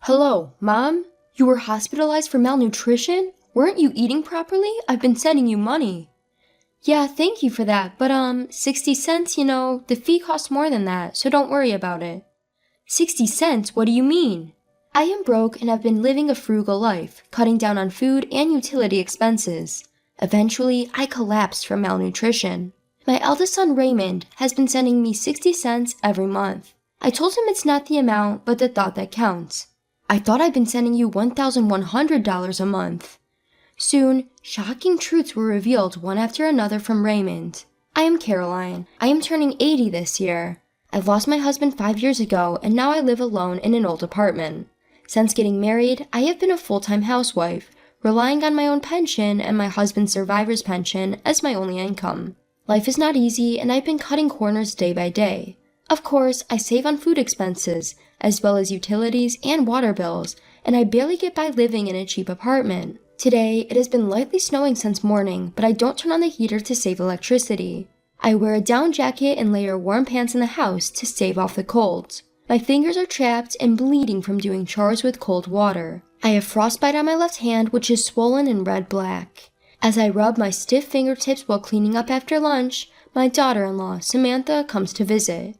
Hello, Mom? You were hospitalized for malnutrition? Weren't you eating properly? I've been sending you money. Yeah, thank you for that, but 60 cents, the fee costs more than that, so don't worry about it. 60 cents? What do you mean? I am broke and have been living a frugal life, cutting down on food and utility expenses. Eventually, I collapsed from malnutrition. My eldest son Raymond has been sending me 60 cents every month. I told him it's not the amount, but the thought that counts. I thought I'd been sending you $1,100 a month. Soon, shocking truths were revealed one after another from Raymond. I am Caroline. I am turning 80 this year. I lost my husband 5 years ago, and now I live alone in an old apartment. Since getting married, I have been a full-time housewife, relying on my own pension and my husband's survivor's pension as my only income. Life is not easy, and I've been cutting corners day by day. Of course, I save on food expenses, as well as utilities and water bills, and I barely get by living in a cheap apartment. Today, it has been lightly snowing since morning, but I don't turn on the heater to save electricity. I wear a down jacket and layer warm pants in the house to stave off the cold. My fingers are trapped and bleeding from doing chores with cold water. I have frostbite on my left hand, which is swollen and red-black. As I rub my stiff fingertips while cleaning up after lunch, my daughter-in-law, Samantha, comes to visit.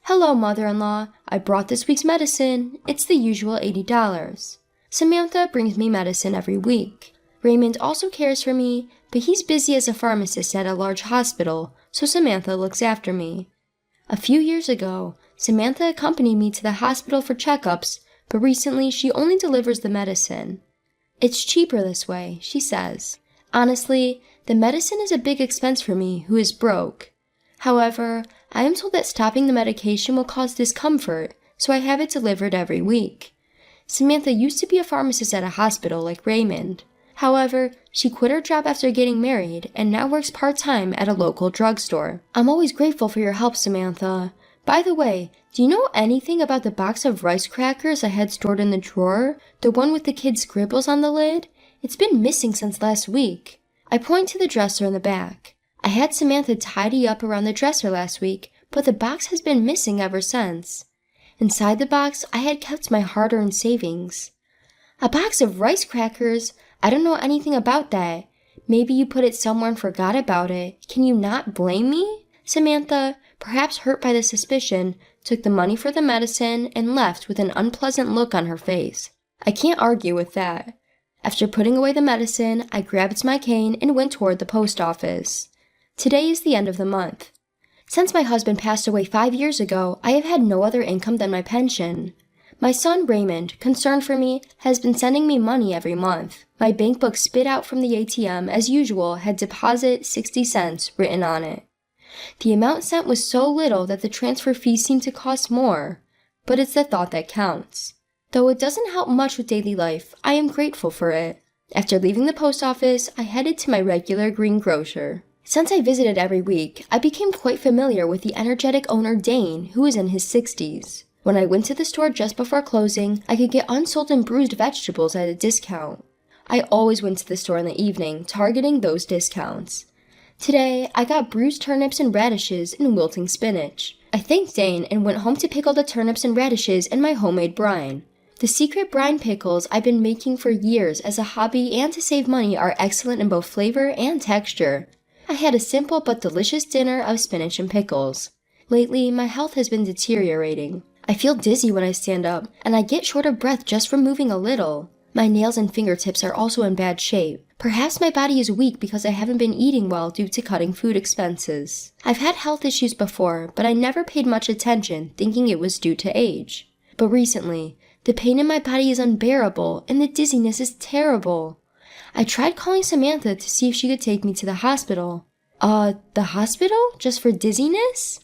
Hello, mother-in-law. I brought this week's medicine. It's the usual $80. Samantha brings me medicine every week. Raymond also cares for me, but he's busy as a pharmacist at a large hospital, so Samantha looks after me. A few years ago, Samantha accompanied me to the hospital for checkups, but recently she only delivers the medicine. It's cheaper this way, she says. Honestly, the medicine is a big expense for me, who is broke. However, I am told that stopping the medication will cause discomfort, so I have it delivered every week. Samantha used to be a pharmacist at a hospital like Raymond. However, she quit her job after getting married and now works part-time at a local drugstore. I'm always grateful for your help, Samantha. By the way, do you know anything about the box of rice crackers I had stored in the drawer? The one with the kids' scribbles on the lid? It's been missing since last week. I point to the dresser in the back. I had Samantha tidy up around the dresser last week, but the box has been missing ever since. Inside the box, I had kept my hard-earned savings. A box of rice crackers? I don't know anything about that. Maybe you put it somewhere and forgot about it. Can you not blame me? Samantha, perhaps hurt by the suspicion, took the money for the medicine and left with an unpleasant look on her face. I can't argue with that. After putting away the medicine, I grabbed my cane and went toward the post office. Today is the end of the month. Since my husband passed away 5 years ago, I have had no other income than my pension. My son Raymond, concerned for me, has been sending me money every month. My bank book spit out from the ATM, as usual, had deposit 60 cents written on it. The amount sent was so little that the transfer fees seemed to cost more. But it's the thought that counts. Though it doesn't help much with daily life, I am grateful for it. After leaving the post office, I headed to my regular greengrocer. Since I visited every week, I became quite familiar with the energetic owner Dane, who is in his 60s. When I went to the store just before closing, I could get unsold and bruised vegetables at a discount. I always went to the store in the evening, targeting those discounts. Today, I got bruised turnips and radishes and wilting spinach. I thanked Dane and went home to pickle the turnips and radishes in my homemade brine. The secret brine pickles I've been making for years as a hobby and to save money are excellent in both flavor and texture. I had a simple but delicious dinner of spinach and pickles. Lately, my health has been deteriorating. I feel dizzy when I stand up, and I get short of breath just from moving a little. My nails and fingertips are also in bad shape. Perhaps my body is weak because I haven't been eating well due to cutting food expenses. I've had health issues before, but I never paid much attention, thinking it was due to age. But recently, the pain in my body is unbearable, and the dizziness is terrible. I tried calling Samantha to see if she could take me to the hospital. The hospital? Just for dizziness?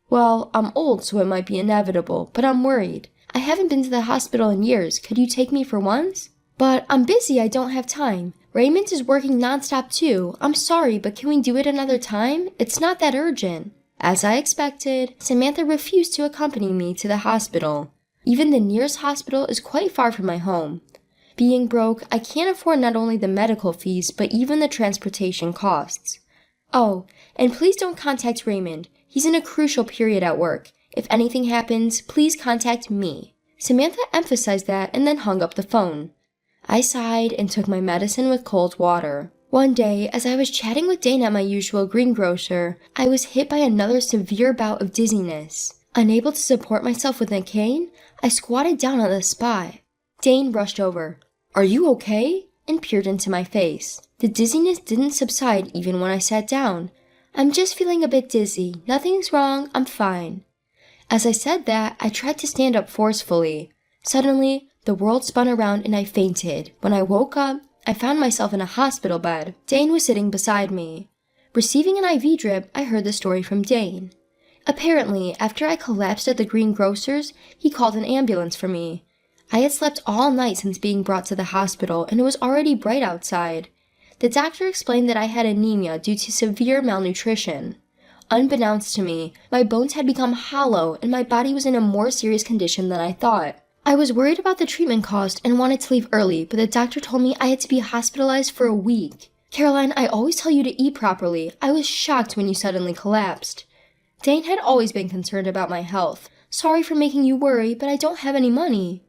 Well, I'm old, so it might be inevitable, but I'm worried. I haven't been to the hospital in years. Could you take me for once? But I'm busy. I don't have time. Raymond is working nonstop too. I'm sorry, but can we do it another time? It's not that urgent. As I expected, Samantha refused to accompany me to the hospital. Even the nearest hospital is quite far from my home. Being broke, I can't afford not only the medical fees, but even the transportation costs. Oh, and please don't contact Raymond. He's in a crucial period at work. If anything happens, please contact me. Samantha emphasized that and then hung up the phone. I sighed and took my medicine with cold water. One day, as I was chatting with Dane at my usual greengrocer, I was hit by another severe bout of dizziness. Unable to support myself with a cane, I squatted down on the spot. Dane rushed over. "Are you okay?" and peered into my face. The dizziness didn't subside even when I sat down. "I'm just feeling a bit dizzy. Nothing's wrong. I'm fine." As I said that, I tried to stand up forcefully. Suddenly, the world spun around and I fainted. When I woke up, I found myself in a hospital bed. Dane was sitting beside me. Receiving an IV drip, I heard the story from Dane. Apparently, after I collapsed at the greengrocer's, he called an ambulance for me. I had slept all night since being brought to the hospital, and it was already bright outside. The doctor explained that I had anemia due to severe malnutrition. Unbeknownst to me, my bones had become hollow and my body was in a more serious condition than I thought. I was worried about the treatment cost and wanted to leave early, but the doctor told me I had to be hospitalized for a week. "Caroline, I always tell you to eat properly. I was shocked when you suddenly collapsed." Dane had always been concerned about my health. "Sorry for making you worry, but I don't have any money."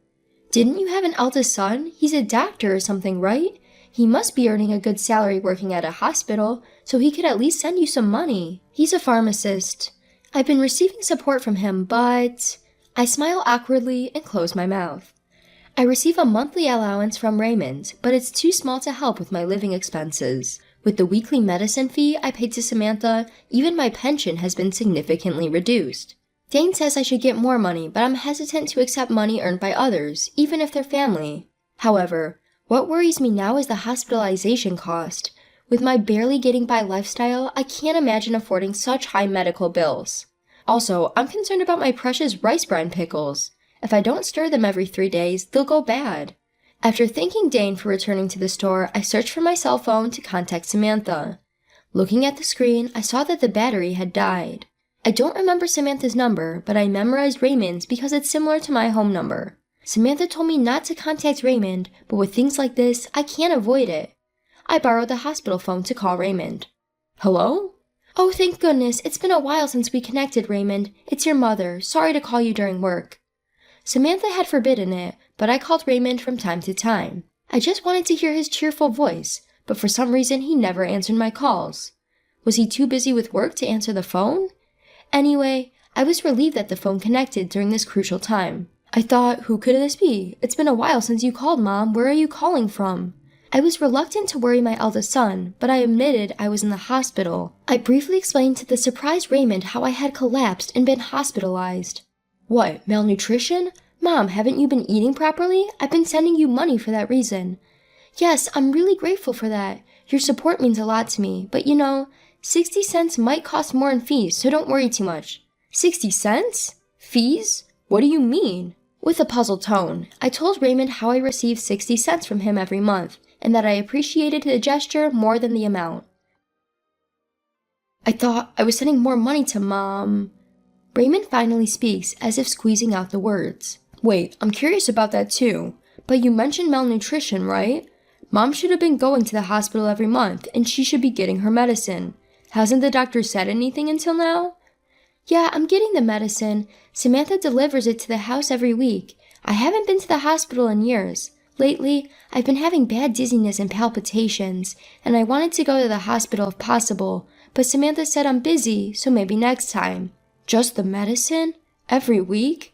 "Didn't you have an eldest son? He's a doctor or something, right? He must be earning a good salary working at a hospital, so he could at least send you some money." "He's a pharmacist. I've been receiving support from him, but..." I smile awkwardly and close my mouth. "I receive a monthly allowance from Raymond, but it's too small to help with my living expenses. With the weekly medicine fee I paid to Samantha, even my pension has been significantly reduced. Dane says I should get more money, but I'm hesitant to accept money earned by others, even if they're family. However, what worries me now is the hospitalization cost. With my barely getting by lifestyle, I can't imagine affording such high medical bills. Also, I'm concerned about my precious rice brine pickles. If I don't stir them every 3 days, they'll go bad." After thanking Dane for returning to the store, I searched for my cell phone to contact Samantha. Looking at the screen, I saw that the battery had died. I don't remember Samantha's number, but I memorized Raymond's because it's similar to my home number. Samantha told me not to contact Raymond, but with things like this, I can't avoid it. I borrowed the hospital phone to call Raymond. "Hello?" "Oh, thank goodness. It's been a while since we connected, Raymond. It's your mother. Sorry to call you during work." Samantha had forbidden it, but I called Raymond from time to time. I just wanted to hear his cheerful voice, but for some reason he never answered my calls. Was he too busy with work to answer the phone? Anyway, I was relieved that the phone connected during this crucial time. I thought, who could this be? It's been a while since you called, Mom. Where are you calling from? I was reluctant to worry my eldest son, but I admitted I was in the hospital. I briefly explained to the surprised Raymond how I had collapsed and been hospitalized. "What, malnutrition? Mom, haven't you been eating properly? I've been sending you money for that reason." "Yes, I'm really grateful for that. Your support means a lot to me, but 60 cents might cost more in fees, so don't worry too much." 60 cents? Fees? What do you mean? With a puzzled tone, I told Raymond how I received 60 cents from him every month, and that I appreciated the gesture more than the amount. "I thought I was sending more money to Mom." Raymond finally speaks, as if squeezing out the words. "Wait, I'm curious about that too. But you mentioned malnutrition, right? Mom should have been going to the hospital every month, and she should be getting her medicine. Hasn't the doctor said anything until now?" "Yeah, I'm getting the medicine. Samantha delivers it to the house every week. I haven't been to the hospital in years. Lately, I've been having bad dizziness and palpitations, and I wanted to go to the hospital if possible, but Samantha said I'm busy, so maybe next time." "Just the medicine? Every week?"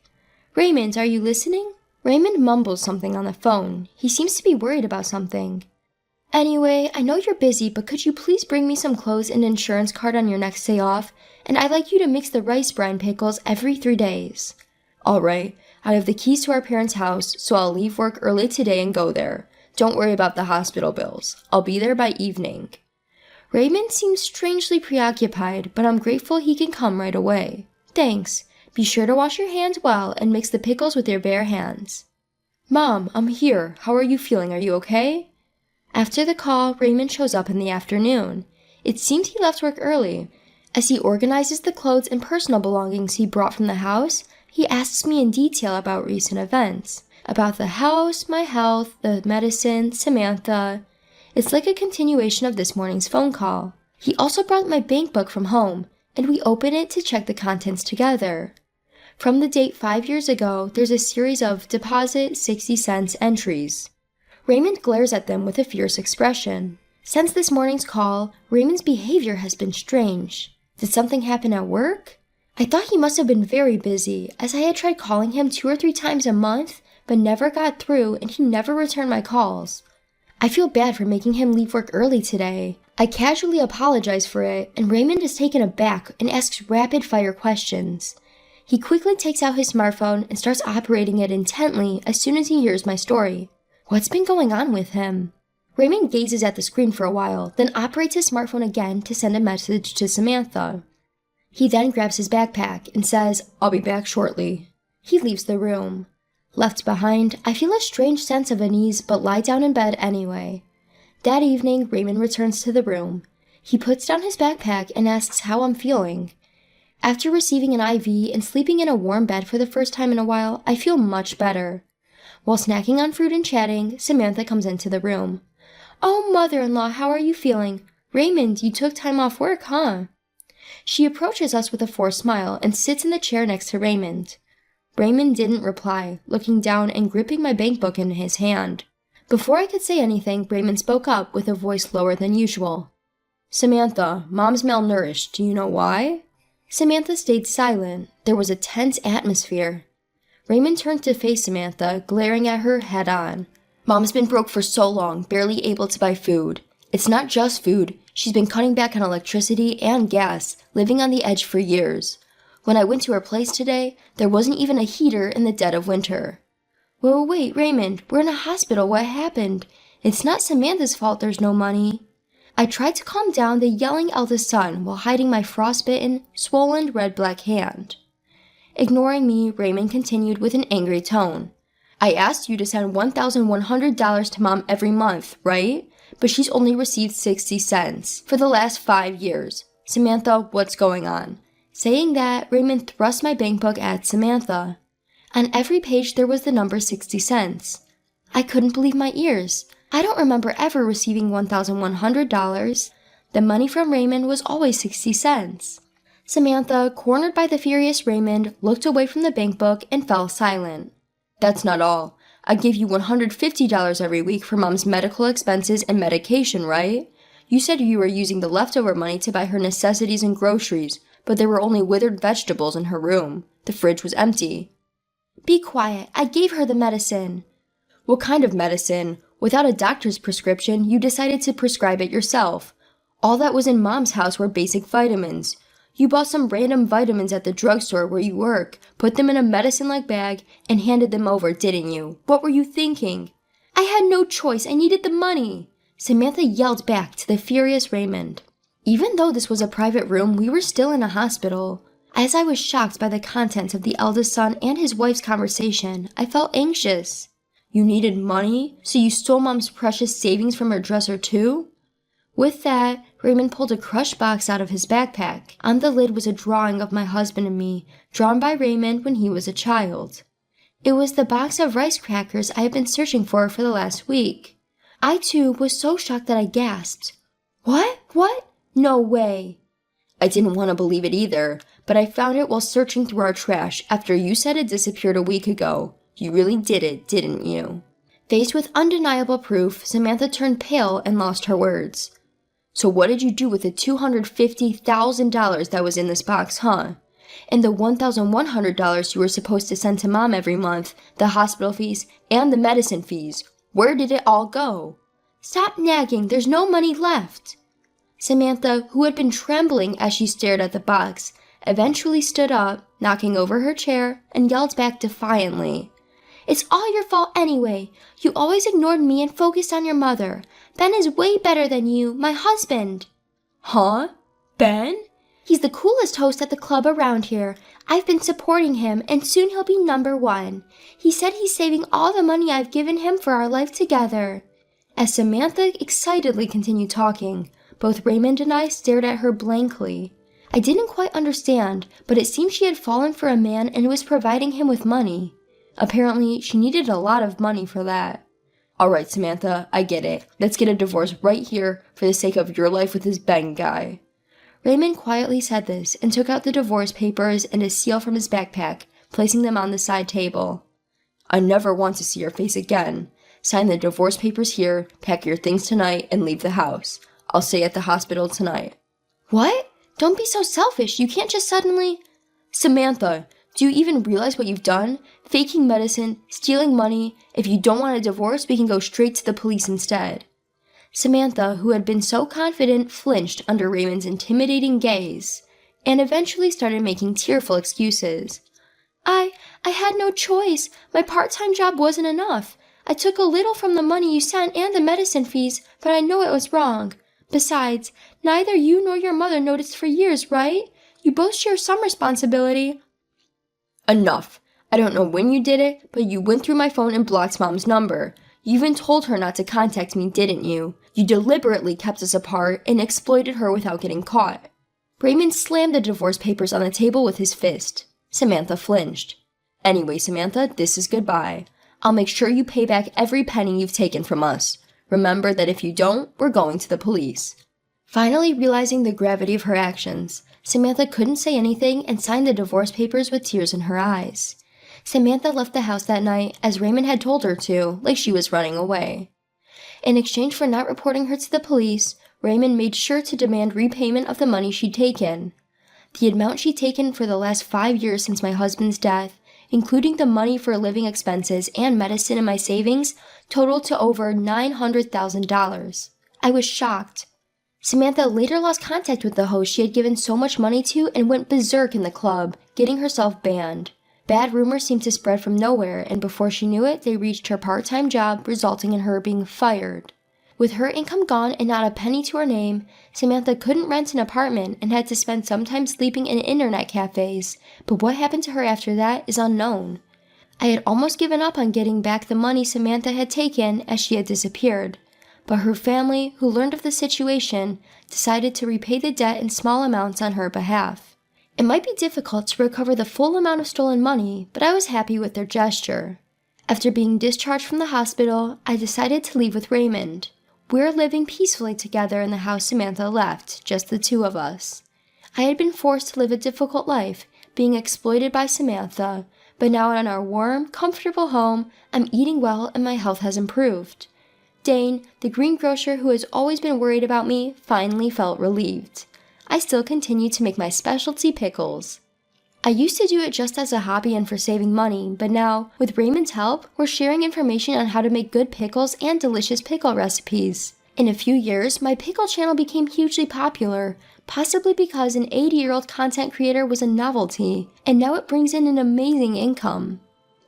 "Raymond, are you listening?" Raymond mumbles something on the phone. He seems to be worried about something. "Anyway, I know you're busy, but could you please bring me some clothes and insurance card on your next day off? And I'd like you to mix the rice brine pickles every 3 days. "All right. I have the keys to our parents' house, so I'll leave work early today and go there. Don't worry about the hospital bills. I'll be there by evening." Raymond seems strangely preoccupied, but I'm grateful he can come right away. "Thanks. Be sure to wash your hands well and mix the pickles with your bare hands." "Mom, I'm here. How are you feeling? Are you okay?" After the call, Raymond shows up in the afternoon. It seems he left work early. As he organizes the clothes and personal belongings he brought from the house, he asks me in detail about recent events. About the house, my health, the medicine, Samantha. It's like a continuation of this morning's phone call. He also brought my bank book from home, and we open it to check the contents together. From the date 5 years ago, there's a series of deposit 60 cents entries. Raymond glares at them with a fierce expression. Since this morning's call, Raymond's behavior has been strange. Did something happen at work? I thought he must have been very busy, as I had tried calling him 2 or 3 times a month, but never got through and he never returned my calls. I feel bad for making him leave work early today. I casually apologize for it, and Raymond is taken aback and asks rapid-fire questions. He quickly takes out his smartphone and starts operating it intently as soon as he hears my story. What's been going on with him? Raymond gazes at the screen for a while, then operates his smartphone again to send a message to Samantha. He then grabs his backpack and says, "I'll be back shortly." He leaves the room. Left behind, I feel a strange sense of unease but lie down in bed anyway. That evening, Raymond returns to the room. He puts down his backpack and asks how I'm feeling. After receiving an IV and sleeping in a warm bed for the first time in a while, I feel much better. While snacking on fruit and chatting, Samantha comes into the room. "Oh, mother-in-law, how are you feeling? Raymond, you took time off work, huh?" She approaches us with a forced smile and sits in the chair next to Raymond. Raymond didn't reply, looking down and gripping my bank book in his hand. Before I could say anything, Raymond spoke up with a voice lower than usual. "Samantha, Mom's malnourished. Do you know why?" Samantha stayed silent. There was a tense atmosphere. Raymond turned to face Samantha, glaring at her head on. "Mom's been broke for so long, barely able to buy food. It's not just food. She's been cutting back on electricity and gas, living on the edge for years. When I went to her place today, there wasn't even a heater in the dead of winter." "Well, wait, Raymond, we're in a hospital. What happened? It's not Samantha's fault there's no money." I tried to calm down the yelling eldest son while hiding my frostbitten, swollen red-black hand. Ignoring me, Raymond continued with an angry tone. "I asked you to send $1,100 to Mom every month, right? But she's only received 60 cents for the last 5 years. Samantha, what's going on?" Saying that, Raymond thrust my bank book at Samantha. On every page there was the number 60 cents. I couldn't believe my ears. I don't remember ever receiving $1,100. The money from Raymond was always 60 cents. Samantha, cornered by the furious Raymond, looked away from the bank book and fell silent. "That's not all. I give you $150 every week for Mom's medical expenses and medication, right? You said you were using the leftover money to buy her necessities and groceries, but there were only withered vegetables in her room. The fridge was empty." "Be quiet. I gave her the medicine." "What kind of medicine? Without a doctor's prescription, you decided to prescribe it yourself. All that was in Mom's house were basic vitamins. You bought some random vitamins at the drugstore where you work, put them in a medicine-like bag, and handed them over, didn't you? What were you thinking?" "I had no choice. I needed the money," Samantha yelled back to the furious Raymond. Even though this was a private room, we were still in a hospital. As I was shocked by the contents of the eldest son and his wife's conversation, I felt anxious. "You needed money? So you stole Mom's precious savings from her dresser too?" With that, Raymond pulled a crushed box out of his backpack. On the lid was a drawing of my husband and me, drawn by Raymond when he was a child. It was the box of rice crackers I had been searching for the last week. I too was so shocked that I gasped. What? No way." I didn't want to believe it either, but I found it while searching through our trash after you said it disappeared a week ago. You really did it, didn't you? Faced with undeniable proof, Samantha turned pale and lost her words. "So what did you do with the $250,000 that was in this box, huh? And the $1,100 you were supposed to send to Mom every month, the hospital fees, and the medicine fees. Where did it all go?" "Stop nagging, there's no money left." Samantha, who had been trembling as she stared at the box, eventually stood up, knocking over her chair, and yelled back defiantly. "It's all your fault anyway. You always ignored me and focused on your mother. Ben is way better than you, my husband." "Huh? Ben?" "He's the coolest host at the club around here. I've been supporting him, and soon he'll be #1. He said he's saving all the money I've given him for our life together." As Samantha excitedly continued talking, both Raymond and I stared at her blankly. I didn't quite understand, but it seemed she had fallen for a man and was providing him with money. Apparently, she needed a lot of money for that. "All right, Samantha, I get it. Let's get a divorce right here for the sake of your life with this Ben guy." Raymond quietly said this and took out the divorce papers and a seal from his backpack, placing them on the side table. I never want to see your face again. Sign the divorce papers here, pack your things tonight, and leave the house. I'll stay at the hospital tonight. What? Don't be so selfish. You can't just suddenly... Samantha, do you even realize what you've done? Faking medicine, stealing money. If you don't want a divorce, we can go straight to the police instead. Samantha, who had been so confident, flinched under Raymond's intimidating gaze, and eventually started making tearful excuses. I had no choice. My part-time job wasn't enough. I took a little from the money you sent and the medicine fees, but I know it was wrong. Besides, neither you nor your mother noticed for years, right? You both share some responsibility. Enough. I don't know when you did it, but you went through my phone and blocked Mom's number. You even told her not to contact me, didn't you? You deliberately kept us apart and exploited her without getting caught. Raymond slammed the divorce papers on the table with his fist. Samantha flinched. Anyway, Samantha, this is goodbye. I'll make sure you pay back every penny you've taken from us. Remember that if you don't, we're going to the police. Finally realizing the gravity of her actions, Samantha couldn't say anything and signed the divorce papers with tears in her eyes. Samantha left the house that night, as Raymond had told her to, like she was running away. In exchange for not reporting her to the police, Raymond made sure to demand repayment of the money she'd taken. The amount she'd taken for the last 5 years since my husband's death, including the money for living expenses and medicine in my savings, totaled to over $900,000. I was shocked. Samantha later lost contact with the host she had given so much money to and went berserk in the club, getting herself banned. Bad rumors seemed to spread from nowhere, and before she knew it, they reached her part-time job, resulting in her being fired. With her income gone and not a penny to her name, Samantha couldn't rent an apartment and had to spend some time sleeping in internet cafes, but what happened to her after that is unknown. I had almost given up on getting back the money Samantha had taken as she had disappeared, but her family, who learned of the situation, decided to repay the debt in small amounts on her behalf. It might be difficult to recover the full amount of stolen money, but I was happy with their gesture. After being discharged from the hospital, I decided to leave with Raymond. We're living peacefully together in the house Samantha left, just the two of us. I had been forced to live a difficult life, being exploited by Samantha, but now in our warm, comfortable home, I'm eating well and my health has improved. Dane, the greengrocer who has always been worried about me, finally felt relieved. I still continue to make my specialty pickles. I used to do it just as a hobby and for saving money, but now, with Raymond's help, we're sharing information on how to make good pickles and delicious pickle recipes. In a few years, my pickle channel became hugely popular, possibly because an 80-year-old content creator was a novelty, and now it brings in an amazing income.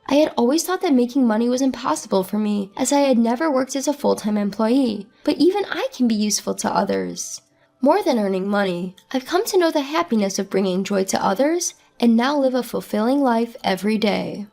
I had always thought that making money was impossible for me, as I had never worked as a full-time employee, but even I can be useful to others. More than earning money, I've come to know the happiness of bringing joy to others and now live a fulfilling life every day.